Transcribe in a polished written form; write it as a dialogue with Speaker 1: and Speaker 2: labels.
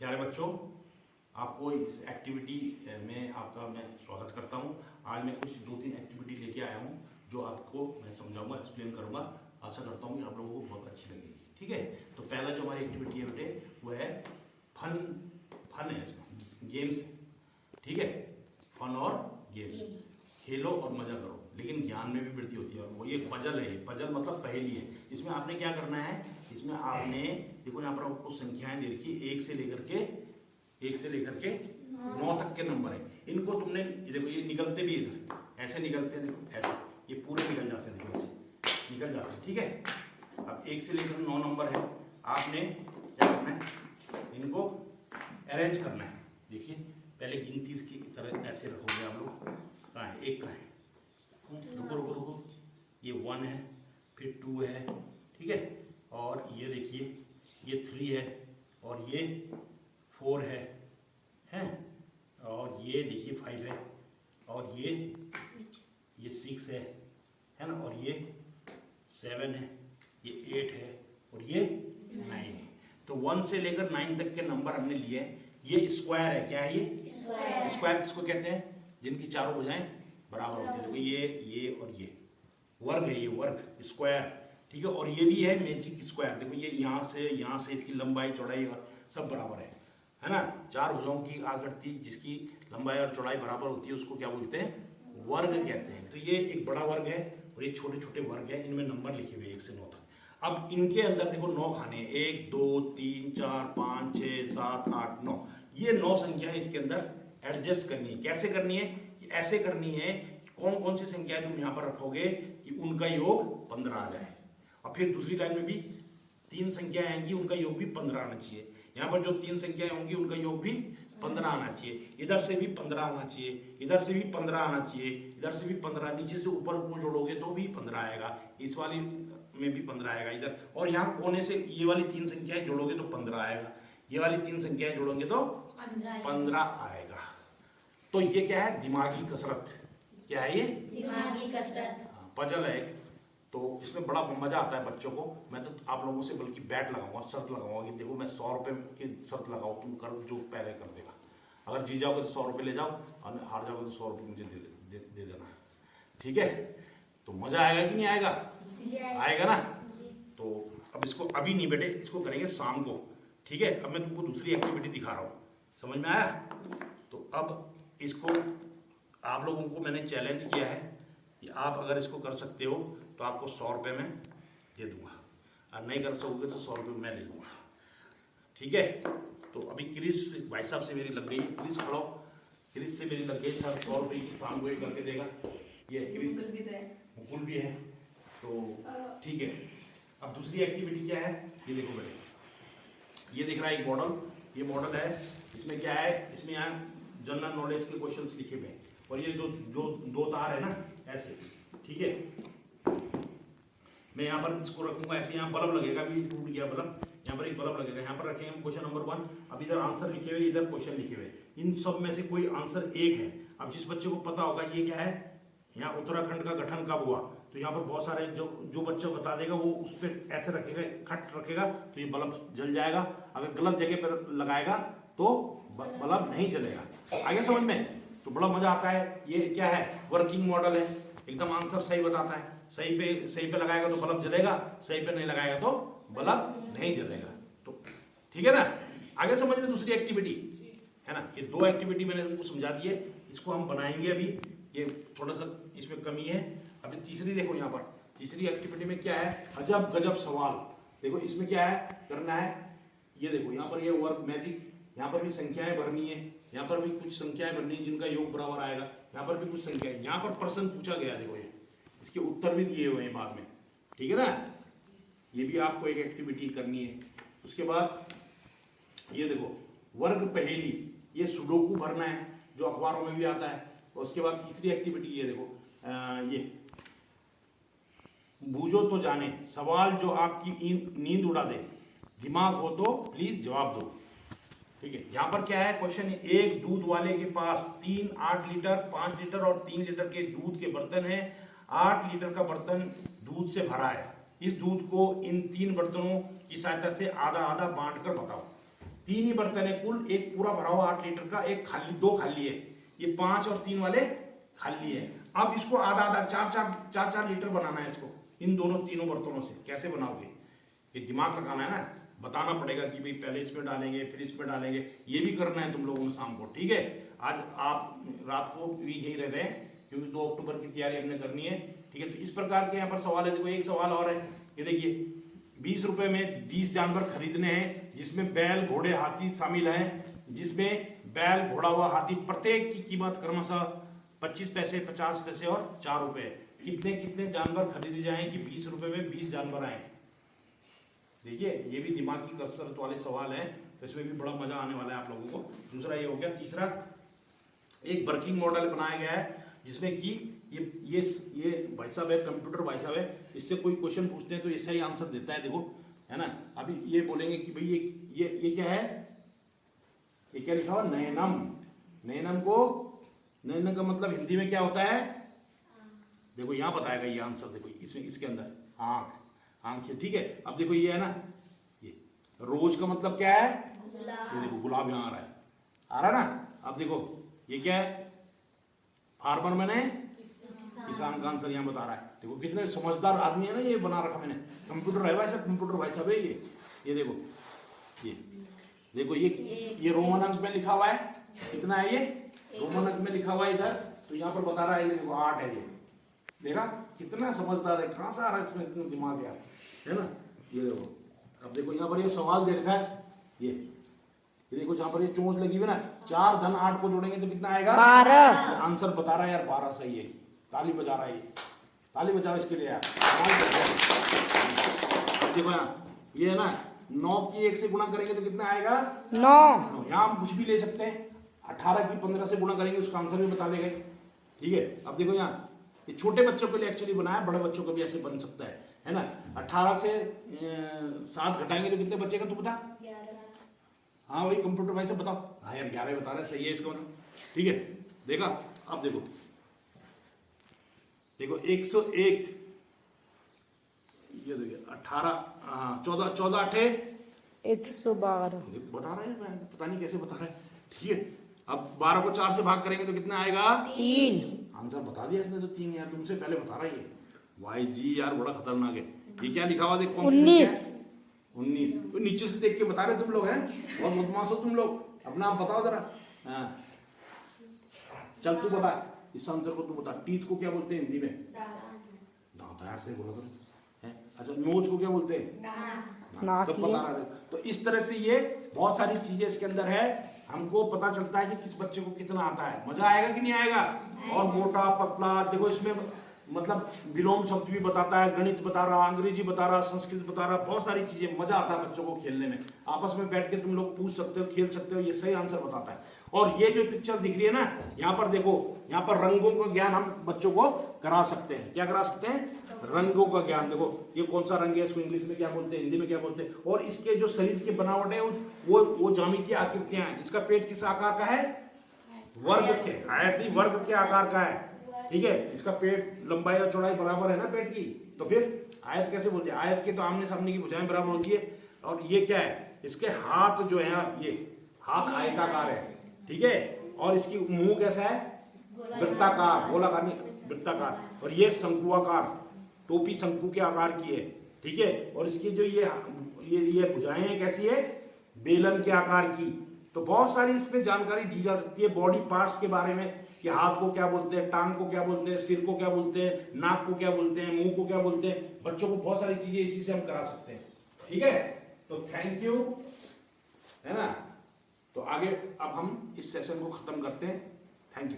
Speaker 1: प्यारे बच्चों, आपको इस एक्टिविटी में आपका मैं स्वागत करता हूं। आज मैं कुछ 2-3 एक्टिविटी लेके आया हूं जो आपको मैं समझाऊंगा, एक्सप्लेन करूंगा। आशा करता हूं कि आप लोगों को बहुत अच्छी लगेगी। ठीक है, तो पहला जो हमारी एक्टिविटी है बेटे वो है फन है, इसमें गेम्स। ठीक है, फन और गेम्स, खेलो और मजा करो, लेकिन ज्ञान में भी वृद्धि होती है। और वो ये पजल है, पजल मतलब पहेली है। इसमें आपने क्या करना है, इसमें आपने देखो यहाँ पर आपको संख्याएं दे रखी है, 1 से लेकर के 9 तक के नंबर है। इनको तुमने देखो, ये निकलते भी इधर ऐसे निकलते हैं, देखो ऐसे ये पूरे निकल जाते हैं, देखो ऐसे निकल जाते हैं। ठीक है, अब 1 से लेकर 9 नंबर है। आपने क्या करना है, इनको अरेंज करना है। देखिए पहले गिनती की तरह ऐसे रखोगे आप लोग। कहाँ है, 1 का है, रुको, ये 1 है, फिर 2 है, ठीक है, और ये देखिए ये 3 है, और ये 4 है, और ये देखिए 5 है, और ये 6 है ना, और ये 7 है, ये 8 है, और ये 9 है। तो 1 से लेकर 9 तक के नंबर हमने लिए। ये स्क्वायर है, क्या है ये स्क्वायर? किसको कहते हैं? जिनकी चारों भुजाएं बराबर होती है। देखो ये और ये वर्ग है, ये वर्ग स्क्वायर। ठीक है, और ये भी है मैजिक स्क्वायर। देखो ये यहाँ से इसकी लंबाई चौड़ाई और सब बराबर है ना। 4 भुजाओं की आकृति जिसकी लंबाई और चौड़ाई बराबर होती है उसको क्या बोलते हैं? वर्ग कहते हैं। तो ये एक बड़ा वर्ग है और ये छोटे छोटे वर्ग है, इनमें नंबर लिखे हुए 1 से 9 तक। अब इनके अंदर देखो 9 खाने हैं, 1 2 3 4 5 6 7 8 9। ये 9 संख्याएं इसके अंदर एडजस्ट करनी है। कैसे करनी है? ऐसे करनी है, कौन कौन सी संख्याएं तुम यहाँ पर रखोगे कि उनका योग 15 आ जाए। और फिर दूसरी लाइन में भी 3 संख्याएं आएंगी, उनका योग भी 15 आना चाहिए। यहाँ पर जो 3 संख्याएं होंगी उनका योग भी 15 आना चाहिए। इधर से भी 15 आना चाहिए, इधर से भी 15 आना चाहिए, इधर से भी 15, नीचे से ऊपर को जोड़ोगे तो भी 15 आएगा, इस वाली में भी 15 आएगा इधर। और यहाँ कोने से ये वाली 3 संख्याएं जोड़ोगे तो 15 आएगा, ये वाली 3 संख्याएं जोड़ोगे तो 15 आएगा। तो ये क्या है? दिमागी कसरत। क्या है ये? दिमागी कसरत, पजल है। तो इसमें बड़ा मजा आता है बच्चों को। मैं तो आप लोगों से बल्कि बैट लगाऊंगा, शर्त लगाऊंगा कि देखो मैं 100 रुपए की शर्त लगाओ, तुम कर जो पहले कर देगा। अगर जीत जाओगे तो 100 रुपए ले जाओ, और हार जाओगे तो 100 रुपए मुझे दे देना। ठीक है, तो मजा आएगा कि नहीं आएगा? आएगा ना। तो अब इसको अभी नहीं बेटे, इसको करेंगे शाम को। ठीक है, अब मैं तुमको दूसरी एक्टिविटी दिखा रहा हूँ, समझ में आया? तो अब इसको आप लोगों को मैंने चैलेंज किया है कि आप अगर इसको कर सकते हो तो आपको 100 रुपये में दे दूंगा, और नहीं कर सकोगे तो 100 रुपये मैं दे दूंगा। ठीक है, तो अभी क्रिस भाई साहब से मेरी लग गई, क्रिस खड़ो, क्रिस से मेरी लग गई सर 100 रुपये की शाम को करके देगा। ये क्रिस मुकुल भी है, तो ठीक है। अब दूसरी एक्टिविटी क्या है, ये देखो बेटे, ये दिख रहा है एक मॉडल, ये मॉडल है। इसमें क्या है, इसमें यहाँ जनरल नॉलेज के क्वेश्चंस लिखे हुए हैं, और ये जो 2 तार है ना ऐसे। ठीक है, मैं यहाँ पर इसको रखूंगा ऐसे, यहाँ बल्ब लगेगा, अभी टूट गया बल्ब, यहाँ पर एक बल्ब लगेगा, यहाँ पर रखेंगे हम क्वेश्चन नंबर 1। अब इधर आंसर लिखे हुए, इधर क्वेश्चन लिखे हुए, इन सब में से कोई आंसर एक है। अब जिस बच्चे को पता होगा ये क्या है, यहाँ उत्तराखंड का गठन कब हुआ, तो यहाँ पर बहुत सारे जो बच्चा बता देगा वो उस पर ऐसे रखेगा, खट रखेगा, तो ये बल्ब जल जाएगा। अगर गलत जगह पर लगाएगा तो बल्ब नहीं जलेगा। आगे समझ में? तो बड़ा मजा आता है। ये क्या है? वर्किंग मॉडल है, एकदम आंसर सही बताता है। सही पे लगाएगा तो बल्ब जलेगा, सही पे नहीं लगाएगा तो बल्ब नहीं जलेगा। तो ठीक है ना, आगे समझ में? दूसरी एक्टिविटी है ना, ये 2 एक्टिविटी मैंने तुमको समझा दी है, इसको हम बनाएंगे अभी। ये थोड़ा सा इसमें कमी है। अभी तीसरी देखो, यहाँ पर तीसरी एक्टिविटी में क्या है, अजब गजब सवाल। देखो इसमें क्या है करना है, ये देखो यहाँ पर ये वर्क मैजिक, यहाँ पर भी संख्याएं भरनी है, यहाँ पर भी कुछ संख्याएं भरनी है जिनका योग बराबर आएगा, यहाँ पर भी कुछ संख्याएं, यहाँ पर प्रश्न पूछा गया, देखो ये इसके उत्तर भी दिए हुए हैं बाद में। ठीक है ना, ये भी आपको एक एक्टिविटी करनी है। उसके बाद ये देखो वर्ग पहेली, ये सुडोकू भरना है जो अखबारों में भी आता है। और उसके बाद तीसरी एक्टिविटी ये देखो, ये बूझो तो जाने, सवाल जो आपकी नींद उड़ा दे, दिमाग हो तो प्लीज जवाब दो। ठीक है, यहाँ पर क्या है क्वेश्चन, एक दूध वाले के पास 3 8 लीटर 5 लीटर और 3 लीटर के दूध के बर्तन है। 8 लीटर का बर्तन दूध से भरा है, इस दूध को इन 3 बर्तनों की सहायता से आधा आधा बांट कर बताओ। 3 ही बर्तन है कुल, एक पूरा भरा हुआ 8 लीटर का, एक खाली, 2 खाली है, ये 5 और 3 वाले खाली है। अब इसको आधा आधा 4 लीटर बनाना है इसको, इन तीनों बर्तनों से। कैसे बनाओगे, ये दिमाग लगाना है ना, बताना पड़ेगा कि भाई पहले इसमें डालेंगे फिर इसमें डालेंगे, ये भी करना है तुम लोगों ने शाम को, ठीक है। आज आप रात को भी यही रह रहे हैं क्योंकि 2 अक्टूबर की तैयारी हमने करनी है, ठीक है। तो इस प्रकार के यहाँ पर सवाल है। देखो एक सवाल और है, ये देखिए 20 रुपए में 20 जानवर खरीदने हैं, जिसमें बैल घोड़े हाथी शामिल हैं, जिसमें बैल घोड़ा हुआ हाथी प्रत्येक की कीमत क्रमशः 25 पैसे, 50 पैसे और 4 रुपए। कितने कितने जानवर खरीदे जाएं कि 20 रुपए में 20 जानवर आए। देखिए ये भी दिमाग की कसरत वाले सवाल है, तो इसमें भी बड़ा मजा आने वाला है आप लोगों को। दूसरा ये हो गया। तीसरा, एक वर्किंग मॉडल बनाया गया है जिसमें कि ये भाई साहब है, कंप्यूटर भाई साहब है, इससे कोई क्वेश्चन पूछते हैं तो ऐसा ही आंसर देता है, देखो, है ना। अभी ये बोलेंगे कि भाई ये क्या है, ये क्या लिखा हुआ, नयनम। नयनम का मतलब हिंदी में क्या होता है, देखो यहाँ बताएगा ये आंसर। देखो इसमें, इसके अंदर आंख है, ठीक है। अब देखो ये है ना, ये रोज का मतलब क्या है, ये देखो गुलाब यहाँ आ रहा है ना। अब देखो ये क्या है, फार्मर मैंने किसान का आंसर यहाँ बता रहा है। देखो कितने समझदार आदमी है ना, ये बना रखा मैंने, कंप्यूटर है भाई साहब, कंप्यूटर भाई साहब है ये देखो, ये देखो ये रोमन अंक में लिखा हुआ है, कितना है ये रोमन अंक में लिखा हुआ है इधर, तो यहाँ पर बता रहा है ये देखो 8 है। ये देखा कितना समझदार है, कहाँ से आ रहा है इसमें इतना दिमाग यार, है ना। ये देखो, अब देखो यहाँ पर ये सवाल दे रखा है, ये देखो जहाँ पर ये चोंच लगी हुई ना, 4 धन 8 को जोड़ेंगे तो कितना आएगा, 12। आंसर बता रहा है यार, 12 सही है। ताली बजा रहा है, ताली बजाओ इसके लिए यार। देखो ये है ना, 9 की 1 से गुणा करेंगे तो कितना आएगा, 9। यहाँ हम कुछ भी ले सकते हैं, 18 की 15 से गुणा करेंगे उसका आंसर भी बता देगा, ठीक है। अब देखो यहाँ ये छोटे बच्चों के लिए एक्चुअली बनाया, बड़े बच्चों को भी ऐसे बन सकता है ना। 18 से 7 घटाएंगे तो कितने बचेगा, तू बता। हाँ वही कंप्यूटर भाई से बताओ। हाँ यार 11 बता रहा है, सही है इसका मतलब, ठीक है। देखा, अब देखो 101, ये देखिए 18, हाँ 14 8 112 बता रहे हैं, पता नहीं कैसे बता रहे हैं, ठीक है। अब 12 को 4 से भाग करेंगे तो कितना आएगा, 3। आंसर बता दिया इसने तो 3 यार, तुमसे पहले बता रहा है भाई जी यार, बड़ा खतरनाक है। ये क्या लिखा हुआ देखो, 19। तो नीचे से देख के बता रहे तुम लोग हैं, बहुत बदमाश हो तुम लोग, अपना आप बताओ जरा। चल तू बता इस आंसर को, तू बता। टीथ को क्या बोलते हैं हिंदी में, दांत यार, से बोला तो है। अच्छा नोज को क्या बोलते हैं, सब बता रहा है। तो इस तरह से ये बहुत सारी चीजें इसके अंदर है, हमको पता चलता है कि किस बच्चे को कितना आता है। मजा आएगा कि नहीं आएगा। और मोटा पतला, देखो इसमें मतलब विलोम शब्द भी बताता है, गणित बता रहा, अंग्रेजी बता रहा, संस्कृत बता रहा, बहुत सारी चीजें। मजा आता है बच्चों को खेलने में, आपस में बैठ के तुम लोग पूछ सकते हो, खेल सकते हो, ये सही आंसर बताता है। और ये जो पिक्चर दिख रही है ना, यहाँ पर देखो, यहाँ पर रंगों का ज्ञान हम बच्चों को करा सकते हैं। क्या करा सकते हैं, रंगों का ज्ञान। देखो ये कौन सा रंग है, इसको इंग्लिश में क्या बोलते हैं, हिंदी में क्या बोलते हैं, और इसके जो शरीर की बनावट है वो ज्यामितीय आकृतियां हैं। इसका पेट किस आकार का है, वर्ग के, आयती वर्ग के आकार का है, ठीक है। इसका पेट लंबाई और चौड़ाई बराबर है ना पेट की, तो फिर आयत कैसे बोलते हैं, आयत के तो आमने सामने की भुजाएं बराबर होती है। और ये क्या है, इसके हाथ जो है, ये हाथ आयताकार है, ठीक है। और इसकी मुंह कैसा है, वृत्ताकार, गोलाकार नहीं, वृत्ताकार। और ये शंकुआकार, टोपी शंकु के आकार की है, ठीक है। और इसकी जो ये भुजाएं हैं कैसी है, बेलन के आकार की। तो बहुत सारी इसमें जानकारी दी जा सकती है बॉडी पार्ट्स के बारे में, कि हाथ को क्या बोलते हैं, टांग को क्या बोलते हैं, सिर को क्या बोलते हैं, नाक को क्या बोलते हैं, मुंह को क्या बोलते हैं। बच्चों को बहुत सारी चीजें इसी से हम करा सकते हैं, ठीक है। तो थैंक यू, है ना। तो आगे अब हम इस सेशन को खत्म करते हैं। Thank you.